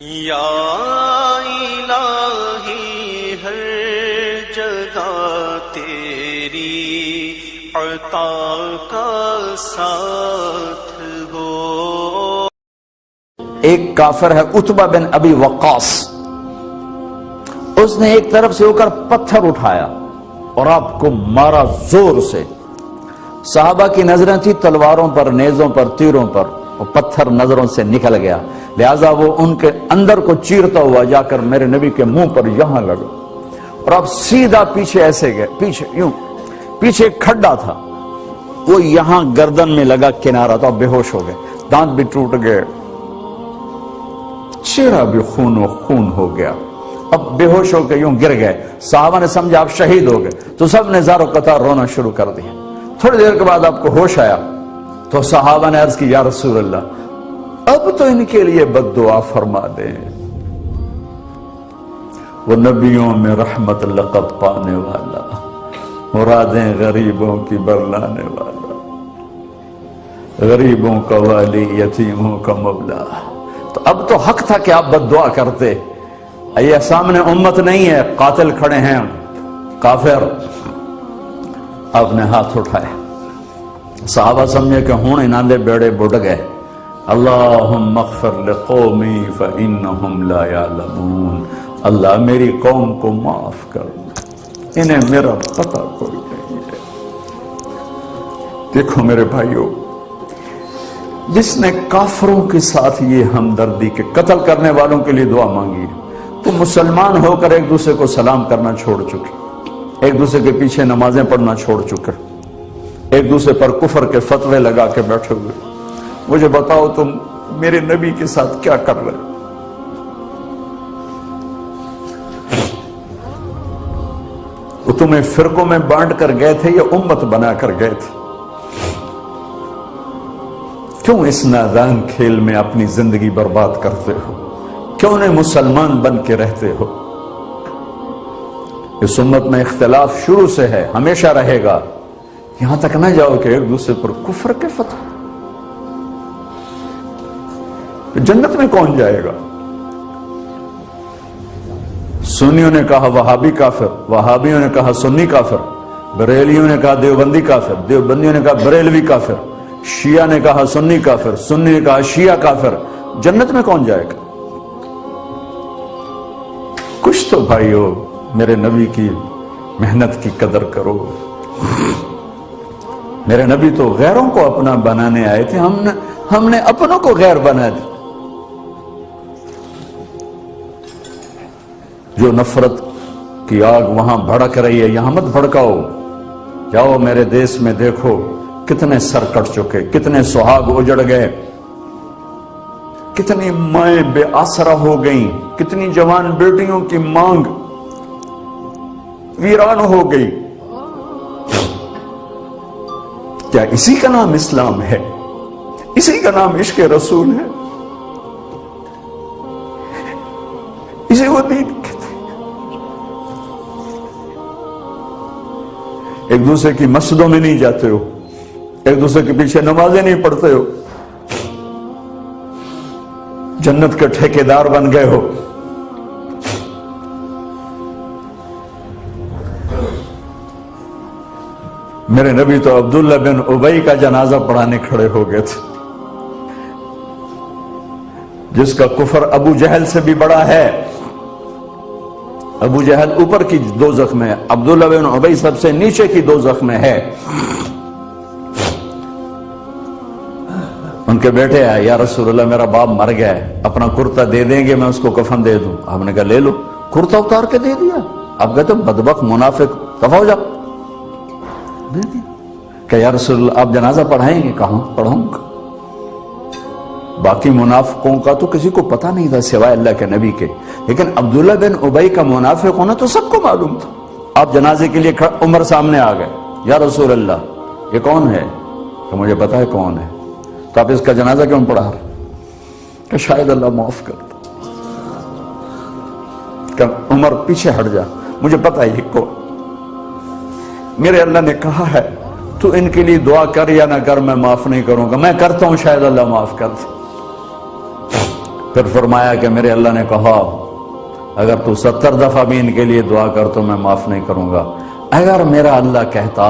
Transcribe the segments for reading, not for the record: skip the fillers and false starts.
یا الہی ہر جگہ تیری عطا کا ساتھ ہو۔ ایک کافر ہے عتبہ بن ابی وقاص، اس نے ایک طرف سے ہو کر پتھر اٹھایا اور آپ کو مارا زور سے۔ صحابہ کی نظریں تھی تلواروں پر، نیزوں پر، تیروں پر، وہ پتھر نظروں سے نکل گیا، لہذا وہ ان کے اندر کو چیرتا ہوا جا کر میرے نبی کے منہ پر یہاں لگا، اور آپ سیدھا پیچھے ایسے گئے، پیچھے ایک کھڈا تھا، وہ یہاں گردن میں لگا، کنارہ تھا، بے ہوش ہو گئے، دانت بھی ٹوٹ گئے، چہرہ بھی خون و خون ہو گیا، اب بے ہوش ہو کے یوں گر گئے۔ صحابہ نے سمجھا آپ شہید ہو گئے، تو سب نے زار و قطار رونا شروع کر دیا۔ تھوڑی دیر کے بعد آپ کو ہوش آیا تو صحابہ نے عرض کی یا رسول اللہ اب تو ان کے لیے بد دعا فرما دیں، وہ نبیوں میں رحمت لقب پانے والا، مرادیں غریبوں کی برلانے والا، غریبوں کا والی، یتیموں کا مولا۔ تو اب تو حق تھا کہ آپ بد دعا کرتے۔ یہ سامنے امت نہیں ہے، قاتل کھڑے ہیں، کافر۔ آپ نے ہاتھ اٹھائے، صحابہ سمجھے کہ ہوں انہاں دے بیڑے بڑھ گئے۔ اللہم اغفر لقومی فإنہم لا یعلمون، اللہ میری قوم کو معاف کر، انہیں میرا پتہ کوئی نہیں ہے۔ دیکھو میرے بھائیو، جس نے کافروں کے ساتھ یہ ہمدردی کے قتل کرنے والوں کے لیے دعا مانگی تو مسلمان ہو کر ایک دوسرے کو سلام کرنا چھوڑ چکے، ایک دوسرے کے پیچھے نمازیں پڑھنا چھوڑ چکے، ایک دوسرے پر کفر کے فتوے لگا کے بیٹھے ہوئے۔ مجھے بتاؤ تم میرے نبی کے ساتھ کیا کر رہے؟ وہ تمہیں فرقوں میں بانٹ کر گئے تھے یا امت بنا کر گئے تھے؟ کیوں اس نادان کھیل میں اپنی زندگی برباد کرتے ہو؟ کیوں نہیں مسلمان بن کے رہتے ہو؟ اس امت میں اختلاف شروع سے ہے، ہمیشہ رہے گا، یہاں تک نہ جاؤ کہ ایک دوسرے پر کفر کے فتوے۔ جنت میں کون جائے گا؟ سنیوں نے کہا وہابی کافر، وہابیوں نے کہا سنی کافر، بریلیوں نے کہا دیوبندی کافر، دیوبندیوں نے کہا بریلوی کافر، شیعہ نے کہا سنی کافر، سنی نے کہا شیعہ کافر۔ جنت میں کون جائے گا؟ کچھ تو بھائیو میرے نبی کی محنت کی قدر کرو۔ میرے نبی تو غیروں کو اپنا بنانے آئے تھے، ہم نے اپنوں کو غیر بنا دی۔ جو نفرت کی آگ وہاں بھڑک رہی ہے یہاں مت بھڑکاؤ۔ جاؤ میرے دیس میں دیکھو کتنے سر کٹ چکے، کتنے سہاگ اجڑ گئے، کتنی مائیں بے آسرا ہو گئیں، کتنی جوان بیٹیوں کی مانگ ویران ہو گئی۔ کیا اسی کا نام اسلام ہے؟ اسی کا نام عشق رسول ہے؟ اسی وہ دین کہتے ہیں؟ ایک دوسرے کی مسجدوں میں نہیں جاتے ہو، ایک دوسرے کے پیچھے نمازیں نہیں پڑھتے ہو، جنت کے ٹھیکیدار بن گئے ہو۔ میرے نبی تو عبداللہ بن ابی کا جنازہ پڑھانے کھڑے ہو گئے تھے، جس کا کفر ابو جہل سے بھی بڑا ہے۔ ابو جہل اوپر کی دوزخ میں، عبداللہ بن ابی سب سے نیچے کی دوزخ میں ہے۔ ان کے بیٹے آئے، یا رسول اللہ میرا باپ مر گیا ہے، اپنا کرتا دے دیں گے میں اس کو کفن دے دوں؟ آپ نے کہا لے لو، کرتا اتار کے دے دیا۔ آپ کہتے بدبخت منافق دفع ہو جا، دے دیا۔ کہ یا رسول اللہ آپ جنازہ پڑھائیں گے؟ کہاں پڑھاؤں گا؟ باقی منافقوں کا تو کسی کو پتہ نہیں تھا سوائے اللہ کے نبی کے، لیکن عبداللہ بن ابی کا منافق ہونا تو سب کو معلوم تھا۔ آپ جنازے کے لیے عمر سامنے آ گئے، یا رسول اللہ یہ کون ہے؟ کہ مجھے پتا ہے کون ہے، تو آپ اس کا جنازہ کیوں پڑھا رہے؟ کہ شاید اللہ معاف کر دے۔ کہ عمر پیچھے ہٹ جا، مجھے پتا ہے یہ کون، میرے اللہ نے کہا ہے تو ان کے لیے دعا کر یا نہ کر، میں معاف نہیں کروں گا، میں کرتا ہوں شاید اللہ معاف کر دے۔ پھر فرمایا کہ میرے اللہ نے کہا اگر تو 70 دفعہ بھی ان کے لیے دعا کر تو میں معاف نہیں کروں گا. اگر میرا اللہ کہتا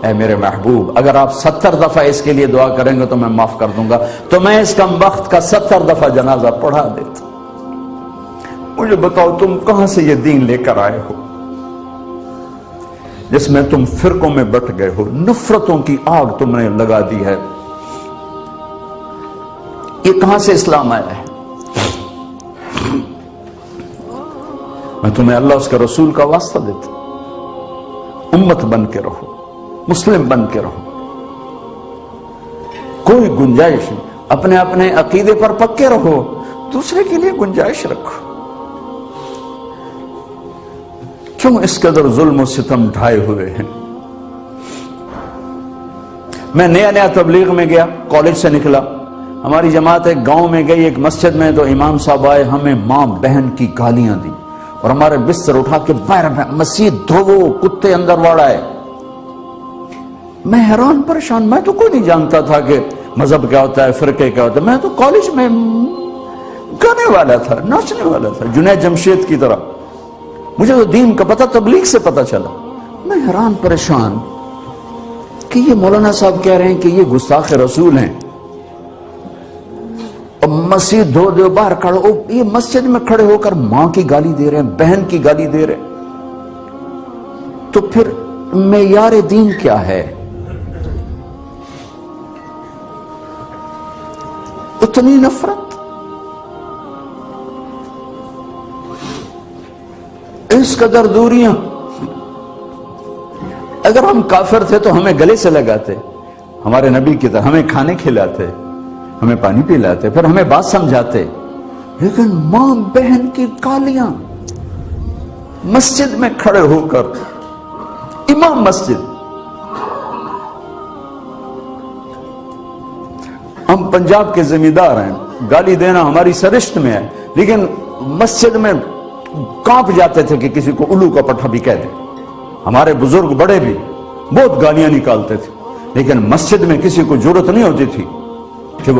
اے میرے محبوب اگر آپ 70 دفعہ اس کے لیے دعا کریں گے تو میں معاف کر دوں گا, تو میں اس کم بخت کا 70 دفعہ جنازہ پڑھا دیتا. مجھے بتاؤ تم کہاں سے یہ دین لے کر آئے ہو جس میں تم فرقوں میں بٹ گئے ہو, نفرتوں کی آگ تم نے لگا دی ہے. یہ کہاں سے اسلام آیا ہے؟ میں تمہیں اللہ اس کے رسول کا واسطہ دیتا, امت بن کے رہو, مسلم بن کے رہو, کوئی گنجائش نہیں. اپنے اپنے عقیدے پر پکے رہو, دوسرے کے لیے گنجائش رکھو. کیوں اس قدر ظلم و ستم ڈھائے ہوئے ہیں؟ میں نیا تبلیغ میں گیا, کالج سے نکلا, ہماری جماعت ایک گاؤں میں گئی, ایک مسجد میں, تو امام صاحب آئے, ہمیں ماں بہن کی گالیاں دی اور ہمارے بستر اٹھا کے باہر مسجد دھوو, کتے اندر واڑائے. میں حیران پریشان, میں تو کوئی نہیں جانتا تھا کہ مذہب کیا ہوتا ہے, فرقے کیا ہوتا ہے. میں تو کالج میں گانے والا تھا, ناچنے والا تھا, جنید جمشید کی طرح. مجھے تو دین کا پتہ تبلیغ سے پتہ چلا. میں حیران پریشان کہ یہ مولانا صاحب کہہ رہے ہیں کہ یہ گستاخ رسول ہیں, اور مسجد دھو دو باہر کھڑے ہو, یہ مسجد میں کھڑے ہو کر ماں کی گالی دے رہے ہیں, بہن کی گالی دے رہے ہیں. تو پھر معیار دین کیا ہے؟ اتنی نفرت, اس قدر دوریاں. اگر ہم کافر تھے تو ہمیں گلے سے لگاتے, ہمارے نبی کی طرح ہمیں کھانے کھلاتے, ہمیں پانی پلاتے, پھر ہمیں بات سمجھاتے. لیکن ماں بہن کی گالیاں, مسجد میں کھڑے ہو کر, امام مسجد. ہم پنجاب کے زمیندار ہیں, گالی دینا ہماری سرشت میں ہے, لیکن مسجد میں کانپ جاتے تھے کہ کسی کو الو کا پٹھا بھی کہہ دے. ہمارے بزرگ بڑے بھی بہت گالیاں نکالتے تھے, لیکن مسجد میں کسی کو جرت نہیں ہوتی تھی کہ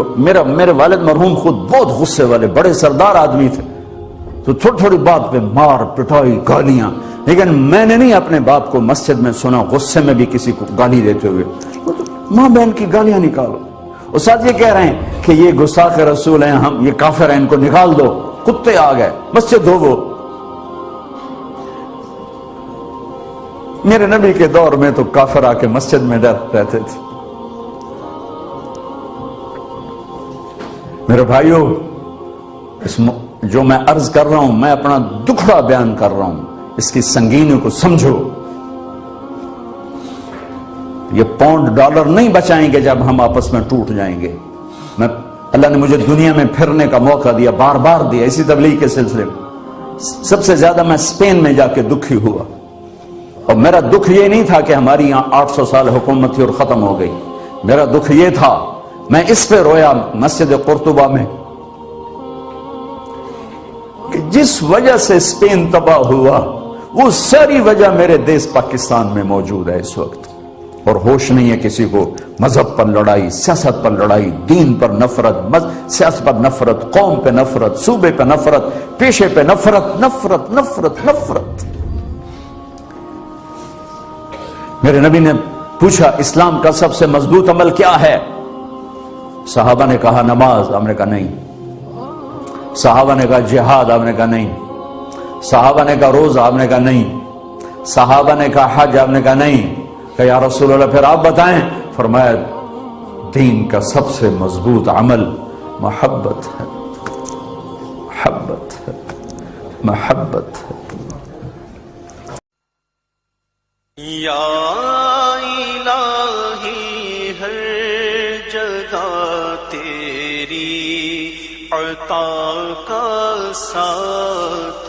میرے والد مرحوم خود بہت غصے والے بڑے سردار آدمی تھے, تو تھوڑی تھوڑی بات پہ مار پٹائی گالیاں. لیکن میں نے نہیں اپنے باپ کو مسجد میں سنا غصے میں بھی کسی کو گالی دیتے ہوئے. ماں بہن کی گالیاں نکالو. اور ساتھ یہ کہہ رہے ہیں کہ یہ گستاخ رسول ہیں, ہم یہ کافر ہیں, ان کو نکال دو, کتے آ گئے, مسجد دھوو. میرے نبی کے دور میں تو کافر آ کے مسجد میں رہتے تھے. میرے بھائیوں, جو میں عرض کر رہا ہوں, میں اپنا دکھڑا بیان کر رہا ہوں, اس کی سنگینی کو سمجھو. یہ پاؤنڈ ڈالر نہیں بچائیں گے جب ہم آپس میں ٹوٹ جائیں گے. اللہ نے مجھے دنیا میں پھرنے کا موقع دیا, بار بار دیا, اسی تبلیغ کے سلسلے میں. سب سے زیادہ میں اسپین میں جا کے دکھی ہوا, اور میرا دکھ یہ نہیں تھا کہ ہماری یہاں 800 سال حکومت تھی اور ختم ہو گئی. میرا دکھ یہ تھا, میں اس پہ رویا مسجد قرطبہ میں, کہ جس وجہ سے اسپین تباہ ہوا وہ ساری وجہ میرے دیس پاکستان میں موجود ہے اس وقت. اور ہوش نہیں ہے کسی کو. مذہب پر لڑائی, سیاست پر لڑائی, دین پر نفرت, سیاست پر نفرت, قوم پہ نفرت, صوبے پہ نفرت, پیشے پہ نفرت, نفرت نفرت نفرت. میرے نبی نے پوچھا اسلام کا سب سے مضبوط عمل کیا ہے؟ صحابہ نے کہا نماز, آپ نے کہا نہیں. صحابہ نے کہا جہاد, آپ نے کہا نہیں. صحابہ نے کہا روزہ, آپ نے کہا نہیں. صحابہ نے کہا حج, آپ نے کہا نہیں. کہ یا رسول اللہ پھر آپ بتائیں. فرمایا دین کا سب سے مضبوط عمل محبت ہے, محبت ہے, محبت ہے. یا الہی ہر جگہ تیری عطا کا ساتھ